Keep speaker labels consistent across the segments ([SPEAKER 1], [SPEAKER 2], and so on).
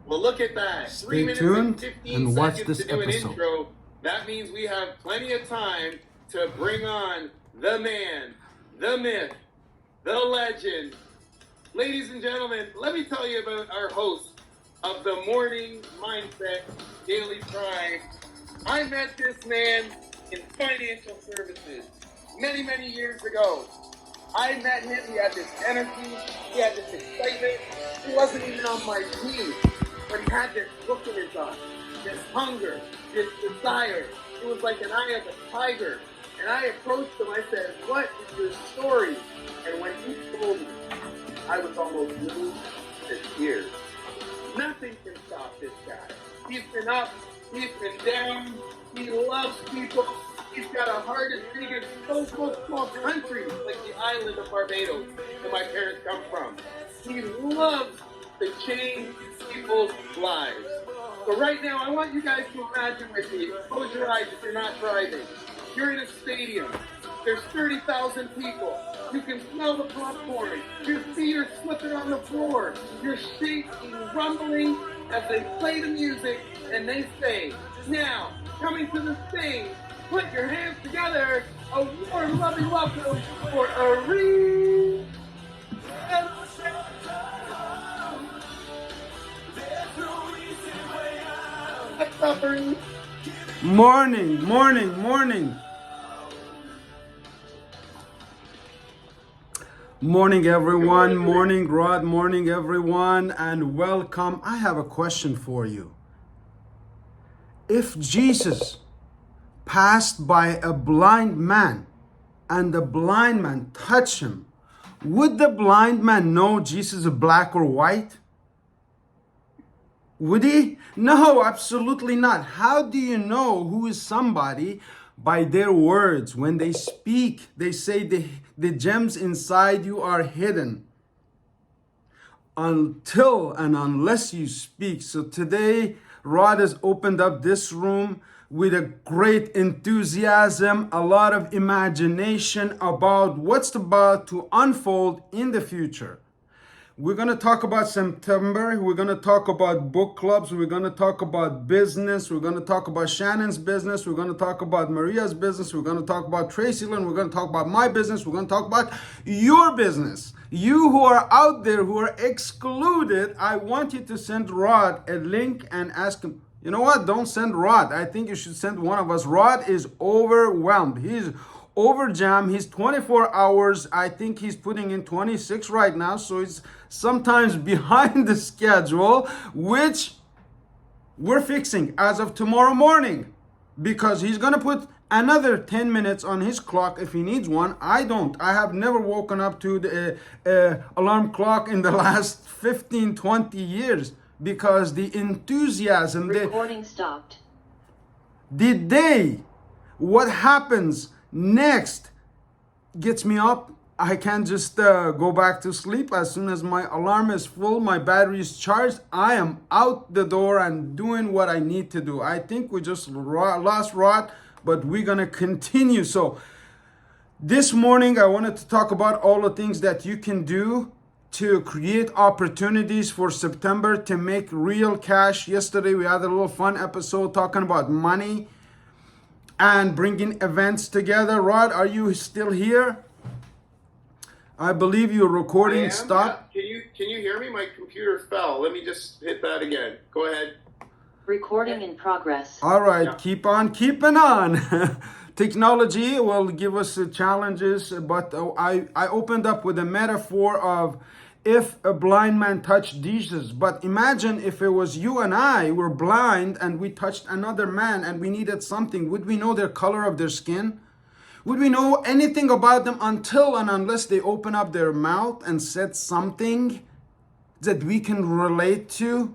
[SPEAKER 1] Well, look at that. 3
[SPEAKER 2] Stay
[SPEAKER 1] minutes
[SPEAKER 2] tuned
[SPEAKER 1] and 15
[SPEAKER 2] and watch
[SPEAKER 1] seconds
[SPEAKER 2] this
[SPEAKER 1] to do an
[SPEAKER 2] episode.
[SPEAKER 1] intro. That means we have plenty of time to bring on the man, the myth, the legend. Ladies and gentlemen, let me tell you about our host of the Morning Mindset Daily Prime. I met this man in financial services many, many years ago. I met him, he had this energy, he had this excitement. He wasn't even on my team, but he had this look in his eye, this hunger, this desire. It was like an eye of a tiger. And I approached him, I said, "What is your story?" And when he told me, I was almost moved to tears. Nothing can stop this guy. He's been up, he's been down, he loves people. He's got a heart as big as small countries like the island of Barbados that my parents come from. He loves to change people's lives. So right now, I want you guys to imagine with me, close your eyes if you're not driving. You're in a stadium. There's 30,000 people. You can smell the popcorn. Your feet are slipping on the floor. You're shaking, rumbling as they play the music and they say, "Now, coming to the stage, put your hands together. A warm, loving welcome for Aree." What's up, Aree?
[SPEAKER 2] Morning. Morning, everyone. Morning, Rod. Morning, everyone, and welcome. I have a question for you. If Jesus passed by a blind man and the blind man touched him, would the blind man know Jesus is black or white? Would he? No, absolutely not. How do you know who is somebody? By their words. When they speak, they say the gems inside you are hidden until and unless you speak. So today, Rod has opened up this room with a great enthusiasm, a lot of imagination about what's about to unfold in the future. We're going to talk about September. We're going to talk about book clubs. We're going to talk about business. We're going to talk about Shannon's business. We're going to talk about Maria's business. We're going to talk about Tracy Lynn. We're going to talk about my business. We're going to talk about your business. You who are out there who are excluded, I want you to send Rod a link and ask him, you know what? Don't send Rod. I think you should send one of us. Rod is overwhelmed. He's overjam. He's 24 hours. I think he's putting in 26 right now. So he's sometimes behind the schedule, which we're fixing as of tomorrow morning, because he's going to put another 10 minutes on his clock if he needs one. I don't. I have never woken up to the alarm clock in the last 15, 20 years because the enthusiasm.
[SPEAKER 3] Recording stopped.
[SPEAKER 2] What happens next gets me up. I can't just go back to sleep. As soon as my alarm is full, my battery is charged, I am out the door and doing what I need to do. I think we just lost Rod, but we're going to continue. So this morning, I wanted to talk about all the things that you can do to create opportunities for September to make real cash. Yesterday, we had a little fun episode talking about money and bringing events together. Rod, are you still here? I believe your recording stopped.
[SPEAKER 1] Yeah. Can you hear me? My computer fell. Let me just hit that again. Go ahead.
[SPEAKER 3] Recording in progress.
[SPEAKER 2] All right, Keep on keeping on. Technology will give us challenges, but I opened up with a metaphor of if a blind man touched Jesus. But imagine if it was you and I were blind and we touched another man and we needed something. Would we know their color of their skin? Would we know anything about them until and unless they open up their mouth and said something that we can relate to?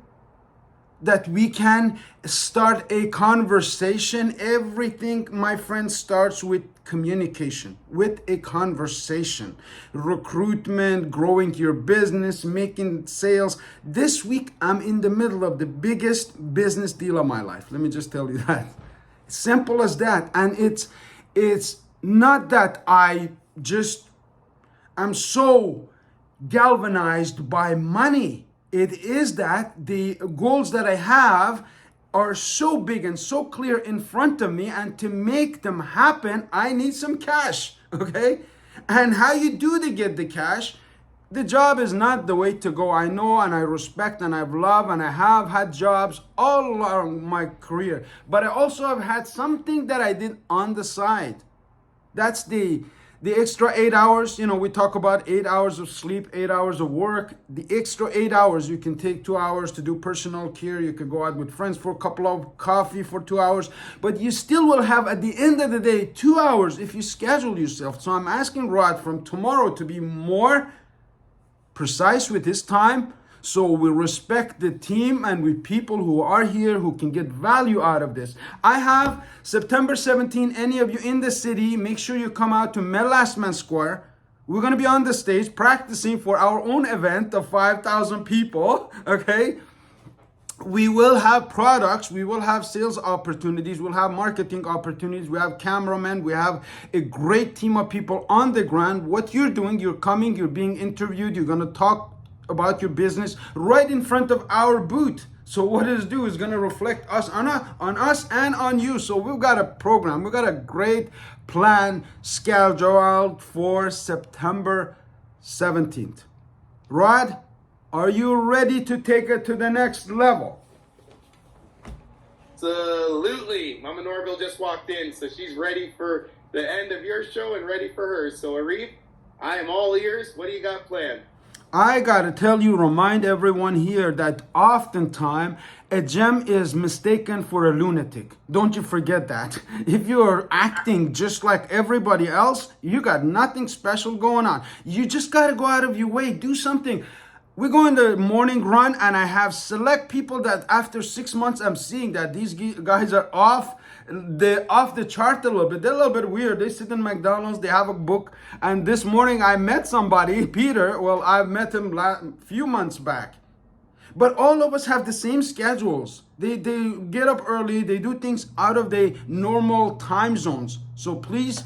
[SPEAKER 2] That we can start a conversation? Everything, my friend, starts with communication, with a conversation. Recruitment, growing your business, making sales. This week, I'm in the middle of the biggest business deal of my life. Let me just tell you that. Simple as that. And it's not that I'm so galvanized by money. It is that the goals that I have are so big and so clear in front of me, and to make them happen, I need some cash, okay? And how you do to get the cash, the job is not the way to go. I know and I respect and I've loved and I have had jobs all along my career, but I also have had something that I did on the side. That's the extra 8 hours. You know, we talk about 8 hours of sleep, 8 hours of work. The extra 8 hours, you can take 2 hours to do personal care. You could go out with friends for a couple of coffee for 2 hours, but you still will have at the end of the day 2 hours if you schedule yourself. So I'm asking Rod from tomorrow to be more precise with his time, so we respect the team and with people who are here who can get value out of this. I have September 17. Any of you in the city, make sure you come out to Lastman Square. We're going to be on the stage practicing for our own event of 5,000 people, okay? We will have products, we will have sales opportunities, we'll have marketing opportunities, we have cameramen, we have a great team of people on the ground. What you're doing, you're coming, you're being interviewed, you're going to talk about your business right in front of our booth. So what it is do is going to reflect us on us and on you. So we've got a program, we've got a great plan scheduled for September 17th. Rod, are you ready to take it to the next level?
[SPEAKER 1] Absolutely. Mama Norville just walked in, so she's ready for the end of your show and ready for hers. So Arif, I am all ears. What do you got planned?
[SPEAKER 2] I gotta tell you, remind everyone here that oftentimes a gem is mistaken for a lunatic. Don't you forget that. If you are acting just like everybody else, you got nothing special going on. You just gotta go out of your way, do something. We go in the morning run and I have select people that after 6 months I'm seeing that these guys are off the chart a little bit. They're a little bit weird. They sit in McDonald's, they have a book. And this morning I met somebody, Peter. Well, I've met him a few months back. But all of us have the same schedules. They get up early, they do things out of the normal time zones. So please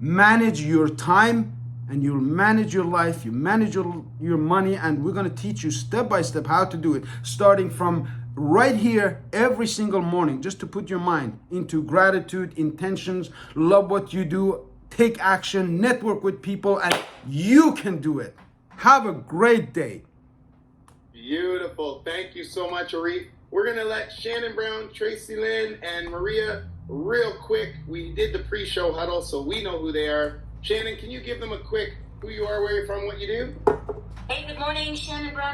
[SPEAKER 2] manage your time, and you'll manage your life, you manage your money, and we're going to teach you step by step how to do it, starting from right here every single morning, just to put your mind into gratitude, intentions, love what you do, take action, network with people, and you can do it. Have a great day.
[SPEAKER 1] Beautiful. Thank you so much, Arif. We're going to let Shannon Brown, Tracy Lynn, and Maria real quick. We did the pre-show huddle, so we know who they are. Shannon, can you give them a quick who you are, where you're from, what you do?
[SPEAKER 4] Hey, good morning, Shannon Brown.